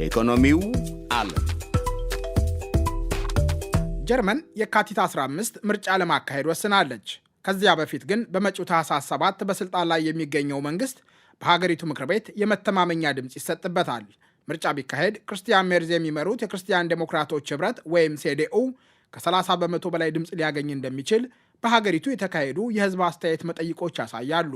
ኢኮኖሚው ዓለም ጀርመን የካቲት 15 ምርጫ ለማካሄድ ወስናለች። ከዚያ በፊት ግን በመጪው ታህሳስ 7 በስልጣን ላይ የሚገኘው መንግስት በሀገሪቱ ምክር ቤት የመተማመኛ ድምፅ ይሰጥበታል። ምርጫ ቢካሄድ ክርስቲያን ሜርዝ የሚመሩት የክርስቲያን ዴሞክራቶች ህብረት ወይም ሴዴኡ ከ30 በመቶ በላይ ድምፅ ሊያገኝ እንደሚችል በሀገሪቱ የተካሄዱ የህዝብ አስተያየት መጠይቆች ያሳያሉ።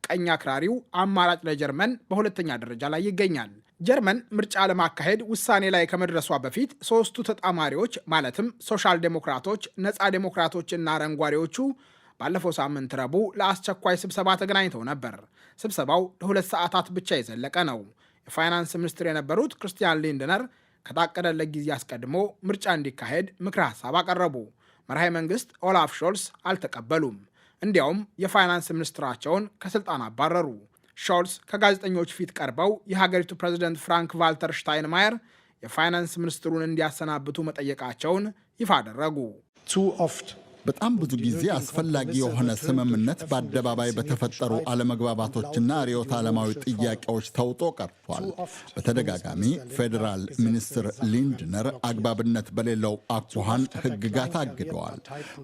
ቀኝ አክራሪው አማራጭ ለጀርመን በሁለተኛ ደረጃ ላይ ይገኛል። ጀርመን ምርጫ ለማካሄድ ውሳኔ ላይ ከመድረሷ በፊት ሶስቱ ተጣማሪዎች ማለትም ሶሻል ዴሞክራቶች፣ ነፃ ዴሞክራቶች እና አረንጓዴዎቹ ባለፈው ሳምንት ረቡዕ ለአስቸኳይ ስብሰባ ተገናኝተው ነበር። ስብሰባው ለ2 ሰዓታት ብቻ የዘለቀ ነው። የፋይናንስ ሚኒስትር የነበሩት ክርስቲያን ሊንድነር ከታቀደለት ጊዜ አስቀድሞ ምርጫ እንዲካሄድ ምክረ ሀሳብ አቀረቡ። መርሃዊ መንግስት ኦላፍ ሾልስ አልተቀበሉም። እንዲያውም የፋይናንስ ሚኒስትራቸውን ከስልጣን አባረሩ። ሾልስ ከጋዜጠኞች ፊት ቀርበው የሀገሪቱ ፕሬዝደንት ፍራንክ ቫልተር ሽታይንማየር የፋይናንስ ሚኒስትሩን እንዲያሰናብቱ መጠየቃቸውን ይፋ አደረጉ። በጣም ብዙ ጊዜ አስፈላጊ የሆነ ስምምነት በአደባባይ በተፈጠሩ አለመግባባቶችና ርዕዮተ ዓለማዊ ጥያቄዎች ተውጦ ቀርቷል። በተደጋጋሚ ፌዴራል ሚኒስትር ሊንድነር አግባብነት በሌለው አኳኋን ሕግጋት አግደዋል።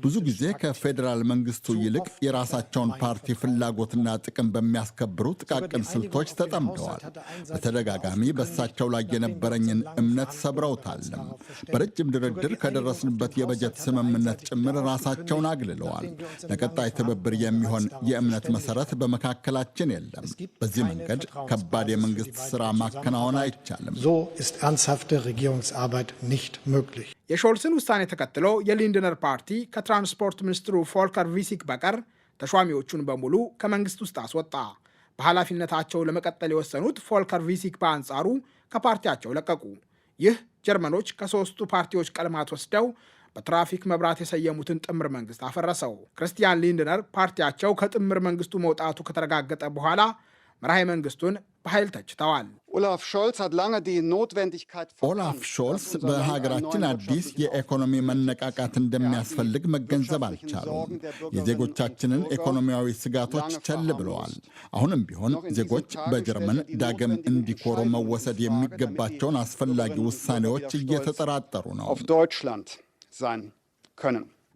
ብዙ ጊዜ ከፌዴራል መንግስቱ ይልቅ የራሳቸውን ፓርቲ ፍላጎትና ጥቅም በሚያስከብሩ ጥቃቅን ስልቶች ተጠምደዋል። በተደጋጋሚ በእሳቸው ላይ የነበረኝን እምነት ሰብረውታልም። በረጅም ድርድር ከደረስንበት የበጀት ስምምነት ጭምር ራሳቸውን አግልለዋል። ለቀጣይ ትብብር የሚሆን የእምነት መሰረት በመካከላችን የለም። በዚህ መንገድ ከባድ የመንግስት ስራ ማከናወን አይቻልም። የሾልስን ውሳኔ ተከትሎ የሊንድነር ፓርቲ ከትራንስፖርት ሚኒስትሩ ፎልከር ቪሲክ በቀር ተሿሚዎቹን በሙሉ ከመንግስት ውስጥ አስወጣ። በኃላፊነታቸው ለመቀጠል የወሰኑት ፎልከር ቪሲክ በአንጻሩ ከፓርቲያቸው ለቀቁ። ይህ ጀርመኖች ከሶስቱ ፓርቲዎች ቀለማት ወስደው በትራፊክ መብራት የሰየሙትን ጥምር መንግስት አፈረሰው። ክርስቲያን ሊንድነር ፓርቲያቸው ከጥምር መንግስቱ መውጣቱ ከተረጋገጠ በኋላ መራሄ መንግስቱን በኃይል ተችተዋል። ኦላፍ ሾልስ በሀገራችን አዲስ የኢኮኖሚ መነቃቃት እንደሚያስፈልግ መገንዘብ አልቻሉም። የዜጎቻችንን ኢኮኖሚያዊ ስጋቶች ቸል ብለዋል። አሁንም ቢሆን ዜጎች በጀርመን ዳግም እንዲኮሩ መወሰድ የሚገባቸውን አስፈላጊ ውሳኔዎች እየተጠራጠሩ ነው።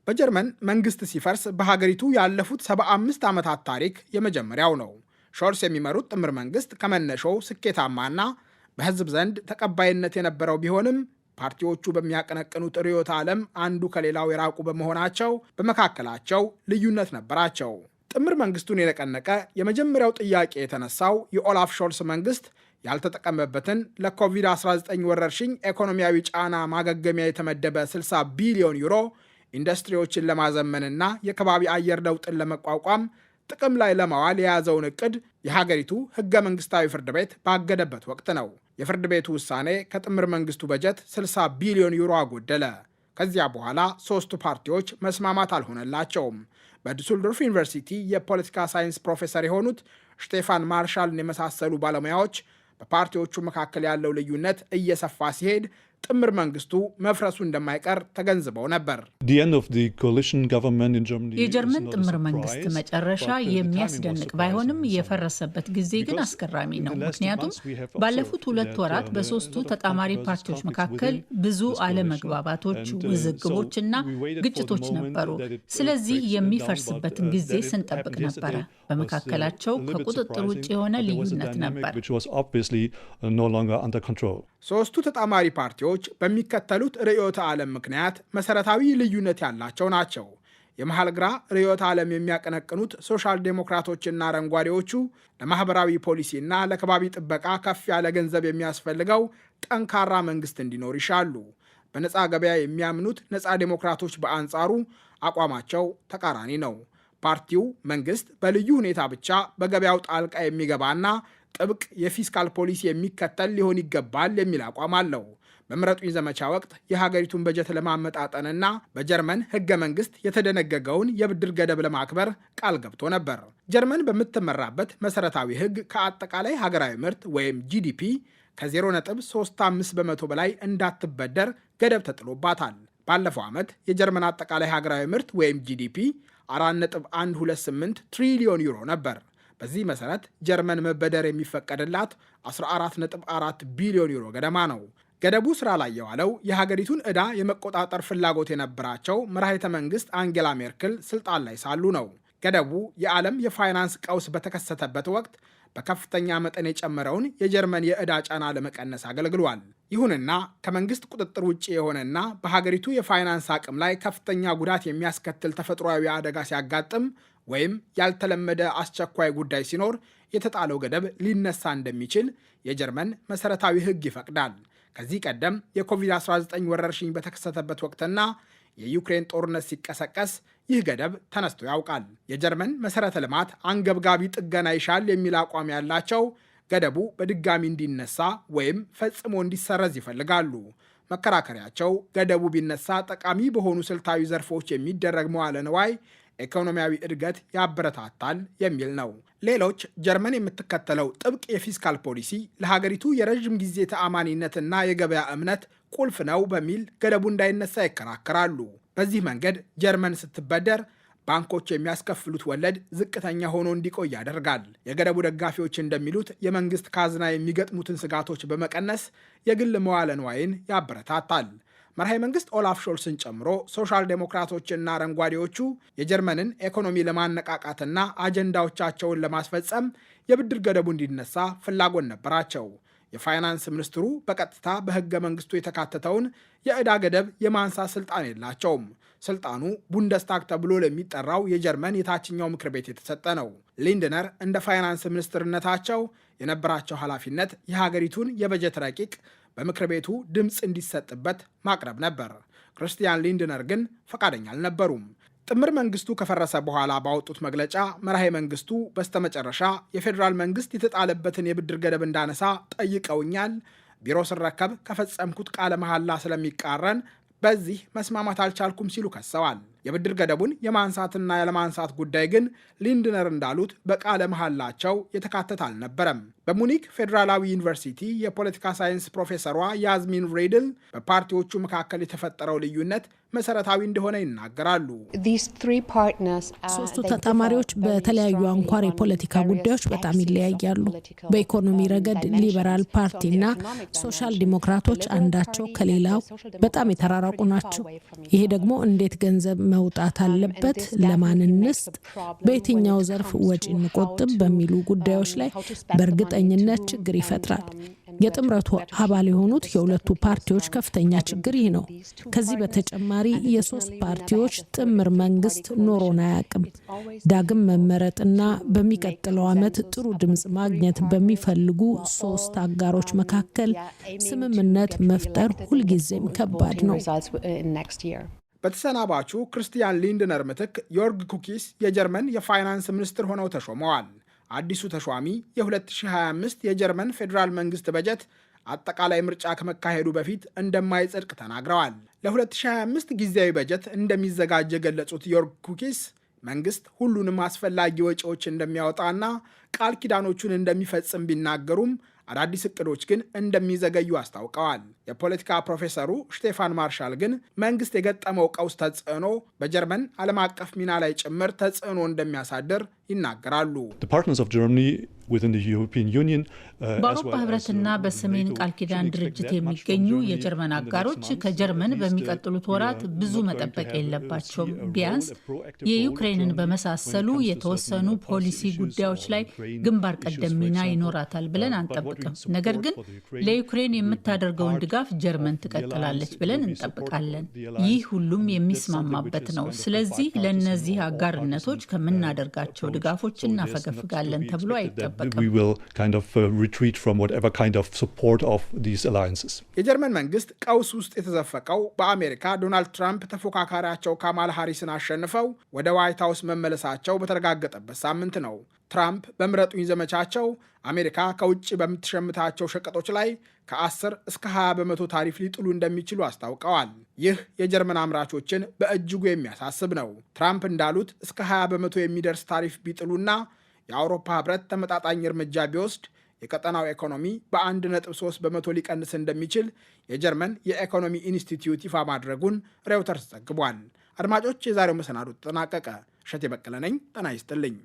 በጀርመን መንግስት ሲፈርስ በሀገሪቱ ያለፉት 75 ዓመታት ታሪክ የመጀመሪያው ነው። ሾልስ የሚመሩት ጥምር መንግስት ከመነሻው ስኬታማና በህዝብ ዘንድ ተቀባይነት የነበረው ቢሆንም ፓርቲዎቹ በሚያቀነቅኑት ርዕዮተ ዓለም አንዱ ከሌላው የራቁ በመሆናቸው በመካከላቸው ልዩነት ነበራቸው። ጥምር መንግስቱን የነቀነቀ የመጀመሪያው ጥያቄ የተነሳው የኦላፍ ሾልስ መንግስት ያልተጠቀመበትን ለኮቪድ-19 ወረርሽኝ ኢኮኖሚያዊ ጫና ማገገሚያ የተመደበ 60 ቢሊዮን ዩሮ ኢንዱስትሪዎችን ለማዘመንና የከባቢ አየር ለውጥን ለመቋቋም ጥቅም ላይ ለማዋል የያዘውን እቅድ የሀገሪቱ ህገ መንግስታዊ ፍርድ ቤት ባገደበት ወቅት ነው። የፍርድ ቤቱ ውሳኔ ከጥምር መንግስቱ በጀት 60 ቢሊዮን ዩሮ አጎደለ። ከዚያ በኋላ ሶስቱ ፓርቲዎች መስማማት አልሆነላቸውም። በዱስልዶርፍ ዩኒቨርሲቲ የፖለቲካ ሳይንስ ፕሮፌሰር የሆኑት ሽቴፋን ማርሻልን የመሳሰሉ ባለሙያዎች በፓርቲዎቹ መካከል ያለው ልዩነት እየሰፋ ሲሄድ ጥምር መንግስቱ መፍረሱ እንደማይቀር ተገንዝበው ነበር። የጀርመን ጥምር መንግስት መጨረሻ የሚያስደንቅ ባይሆንም የፈረሰበት ጊዜ ግን አስገራሚ ነው። ምክንያቱም ባለፉት 2 ወራት በሶስቱ ተጣማሪ ፓርቲዎች መካከል ብዙ አለመግባባቶች፣ ውዝግቦች እና ግጭቶች ነበሩ። ስለዚህ የሚፈርስበትን ጊዜ ስንጠብቅ ነበረ። በመካከላቸው ከቁጥጥር ውጭ የሆነ ልዩነት ነበር። ሶስቱ ተጣማሪ ፓርቲዎች በሚከተሉት ርዕዮተ ዓለም ምክንያት መሰረታዊ ልዩነት ያላቸው ናቸው። የመሃል ግራ ርዕዮተ ዓለም የሚያቀነቅኑት ሶሻል ዴሞክራቶችና አረንጓዴዎቹ ለማህበራዊ ፖሊሲና ለከባቢ ጥበቃ ከፍ ያለ ገንዘብ የሚያስፈልገው ጠንካራ መንግስት እንዲኖር ይሻሉ። በነፃ ገበያ የሚያምኑት ነፃ ዴሞክራቶች በአንጻሩ አቋማቸው ተቃራኒ ነው። ፓርቲው መንግስት በልዩ ሁኔታ ብቻ በገበያው ጣልቃ የሚገባና ጥብቅ የፊስካል ፖሊሲ የሚከተል ሊሆን ይገባል የሚል አቋም አለው። በምረጡኝ ዘመቻ ወቅት የሀገሪቱን በጀት ለማመጣጠንና በጀርመን ህገ መንግስት የተደነገገውን የብድር ገደብ ለማክበር ቃል ገብቶ ነበር። ጀርመን በምትመራበት መሰረታዊ ህግ ከአጠቃላይ ሀገራዊ ምርት ወይም ጂዲፒ ከ0.35 በመቶ በላይ እንዳትበደር ገደብ ተጥሎባታል። ባለፈው ዓመት የጀርመን አጠቃላይ ሀገራዊ ምርት ወይም ጂዲፒ 4.128 ትሪሊዮን ዩሮ ነበር። በዚህ መሰረት ጀርመን መበደር የሚፈቀድላት 14.4 ቢሊዮን ዩሮ ገደማ ነው። ገደቡ ስራ ላይ የዋለው የሀገሪቱን ዕዳ የመቆጣጠር ፍላጎት የነበራቸው መራሄተ መንግስት አንጌላ ሜርክል ስልጣን ላይ ሳሉ ነው። ገደቡ የዓለም የፋይናንስ ቀውስ በተከሰተበት ወቅት በከፍተኛ መጠን የጨመረውን የጀርመን የዕዳ ጫና ለመቀነስ አገልግሏል። ይሁንና ከመንግስት ቁጥጥር ውጭ የሆነና በሀገሪቱ የፋይናንስ አቅም ላይ ከፍተኛ ጉዳት የሚያስከትል ተፈጥሯዊ አደጋ ሲያጋጥም ወይም ያልተለመደ አስቸኳይ ጉዳይ ሲኖር የተጣለው ገደብ ሊነሳ እንደሚችል የጀርመን መሰረታዊ ሕግ ይፈቅዳል። ከዚህ ቀደም የኮቪድ-19 ወረርሽኝ በተከሰተበት ወቅትና የዩክሬን ጦርነት ሲቀሰቀስ ይህ ገደብ ተነስቶ ያውቃል። የጀርመን መሰረተ ልማት አንገብጋቢ ጥገና ይሻል የሚል አቋም ያላቸው ገደቡ በድጋሚ እንዲነሳ ወይም ፈጽሞ እንዲሰረዝ ይፈልጋሉ። መከራከሪያቸው ገደቡ ቢነሳ ጠቃሚ በሆኑ ስልታዊ ዘርፎች የሚደረግ መዋለ ንዋይ ኢኮኖሚያዊ እድገት ያበረታታል የሚል ነው። ሌሎች ጀርመን የምትከተለው ጥብቅ የፊስካል ፖሊሲ ለሀገሪቱ የረዥም ጊዜ ተአማኒነትና የገበያ እምነት ቁልፍ ነው በሚል ገደቡ እንዳይነሳ ይከራከራሉ። በዚህ መንገድ ጀርመን ስትበደር ባንኮች የሚያስከፍሉት ወለድ ዝቅተኛ ሆኖ እንዲቆይ ያደርጋል። የገደቡ ደጋፊዎች እንደሚሉት የመንግስት ካዝና የሚገጥሙትን ስጋቶች በመቀነስ የግል መዋለ ንዋይን ያበረታታል። መርሃ መንግስት ኦላፍ ሾልስን ጨምሮ ሶሻል ዴሞክራቶችና አረንጓዴዎቹ የጀርመንን ኢኮኖሚ ለማነቃቃትና አጀንዳዎቻቸውን ለማስፈጸም የብድር ገደቡ እንዲነሳ ፍላጎት ነበራቸው። የፋይናንስ ሚኒስትሩ በቀጥታ በህገ መንግስቱ የተካተተውን የዕዳ ገደብ የማንሳት ስልጣን የላቸውም። ስልጣኑ ቡንደስታግ ተብሎ ለሚጠራው የጀርመን የታችኛው ምክር ቤት የተሰጠ ነው። ሊንድነር እንደ ፋይናንስ ሚኒስትርነታቸው የነበራቸው ኃላፊነት የሀገሪቱን የበጀት ረቂቅ በምክር ቤቱ ድምፅ እንዲሰጥበት ማቅረብ ነበር። ክርስቲያን ሊንድነር ግን ፈቃደኛ አልነበሩም። ጥምር መንግስቱ ከፈረሰ በኋላ ባወጡት መግለጫ መራሄ መንግስቱ በስተመጨረሻ የፌዴራል መንግስት የተጣለበትን የብድር ገደብ እንዳነሳ ጠይቀውኛል። ቢሮ ስረከብ ከፈጸምኩት ቃለ መሐላ ስለሚቃረን በዚህ መስማማት አልቻልኩም ሲሉ ከሰዋል። የብድር ገደቡን የማንሳትና ያለማንሳት ጉዳይ ግን ሊንድነር እንዳሉት በቃለ መሐላቸው የተካተተ አልነበረም። በሙኒክ ፌዴራላዊ ዩኒቨርሲቲ የፖለቲካ ሳይንስ ፕሮፌሰሯ ያዝሚን ሬድል በፓርቲዎቹ መካከል የተፈጠረው ልዩነት መሰረታዊ እንደሆነ ይናገራሉ። ሶስቱ ተጣማሪዎች በተለያዩ አንኳር የፖለቲካ ጉዳዮች በጣም ይለያያሉ። በኢኮኖሚ ረገድ ሊበራል ፓርቲና ሶሻል ዲሞክራቶች አንዳቸው ከሌላው በጣም የተራራቁ ናቸው። ይሄ ደግሞ እንዴት ገንዘብ መውጣት አለበት፣ ለማን እንስጥ፣ በየትኛው ዘርፍ ወጪ እንቆጥብ በሚሉ ጉዳዮች ላይ በእርግጠኝነት ችግር ይፈጥራል። የጥምረቱ አባል የሆኑት የሁለቱ ፓርቲዎች ከፍተኛ ችግር ይህ ነው። ከዚህ በተጨማሪ የሶስት ፓርቲዎች ጥምር መንግስት ኖሮን አያውቅም። ዳግም መመረጥና በሚቀጥለው ዓመት ጥሩ ድምፅ ማግኘት በሚፈልጉ ሶስት አጋሮች መካከል ስምምነት መፍጠር ሁልጊዜም ከባድ ነው። በተሰናባቹ ክርስቲያን ሊንድነር ምትክ ዮርግ ኩኪስ የጀርመን የፋይናንስ ሚኒስትር ሆነው ተሾመዋል። አዲሱ ተሿሚ የ2025 የጀርመን ፌዴራል መንግስት በጀት አጠቃላይ ምርጫ ከመካሄዱ በፊት እንደማይጸድቅ ተናግረዋል። ለ2025 ጊዜያዊ በጀት እንደሚዘጋጅ የገለጹት ዮርግ ኩኪስ መንግስት ሁሉንም አስፈላጊ ወጪዎች እንደሚያወጣና ቃል ኪዳኖቹን እንደሚፈጽም ቢናገሩም አዳዲስ እቅዶች ግን እንደሚዘገዩ አስታውቀዋል። የፖለቲካ ፕሮፌሰሩ ስቴፋን ማርሻል ግን መንግስት የገጠመው ቀውስ ተጽዕኖ በጀርመን ዓለም አቀፍ ሚና ላይ ጭምር ተጽዕኖ እንደሚያሳድር ይናገራሉ። በአውሮፓ ህብረትና በሰሜን ቃል ኪዳን ድርጅት የሚገኙ የጀርመን አጋሮች ከጀርመን በሚቀጥሉት ወራት ብዙ መጠበቅ የለባቸውም። ቢያንስ የዩክሬንን በመሳሰሉ የተወሰኑ ፖሊሲ ጉዳዮች ላይ ግንባር ቀደም ሚና ይኖራታል ብለን አንጠብቅም። ነገር ግን ለዩክሬን የምታደርገውን ድጋፍ ጀርመን ትቀጥላለች ብለን እንጠብቃለን። ይህ ሁሉም የሚስማማበት ነው። ስለዚህ ለእነዚህ አጋርነቶች ከምናደርጋቸው ድጋፎች እናፈገፍጋለን ተብሎ አይጠበቅም። የጀርመን መንግስት ቀውስ ውስጥ የተዘፈቀው በአሜሪካ ዶናልድ ትራምፕ ተፎካካሪያቸው ካማላ ሃሪስን አሸንፈው ወደ ዋይት ሀውስ መመለሳቸው በተረጋገጠበት ሳምንት ነው። ትራምፕ በምረጡኝ ዘመቻቸው አሜሪካ ከውጭ በምትሸምታቸው ሸቀጦች ላይ ከ10 እስከ 20 በመቶ ታሪፍ ሊጥሉ እንደሚችሉ አስታውቀዋል። ይህ የጀርመን አምራቾችን በእጅጉ የሚያሳስብ ነው። ትራምፕ እንዳሉት እስከ 20 በመቶ የሚደርስ ታሪፍ ቢጥሉና የአውሮፓ ህብረት ተመጣጣኝ እርምጃ ቢወስድ የቀጠናው ኢኮኖሚ በ1.3 በመቶ ሊቀንስ እንደሚችል የጀርመን የኢኮኖሚ ኢንስቲትዩት ይፋ ማድረጉን ሬውተርስ ዘግቧል። አድማጮች፣ የዛሬው መሰናዶ ተጠናቀቀ። እሸቴ በቀለ ነኝ። ጤና ይስጥልኝ።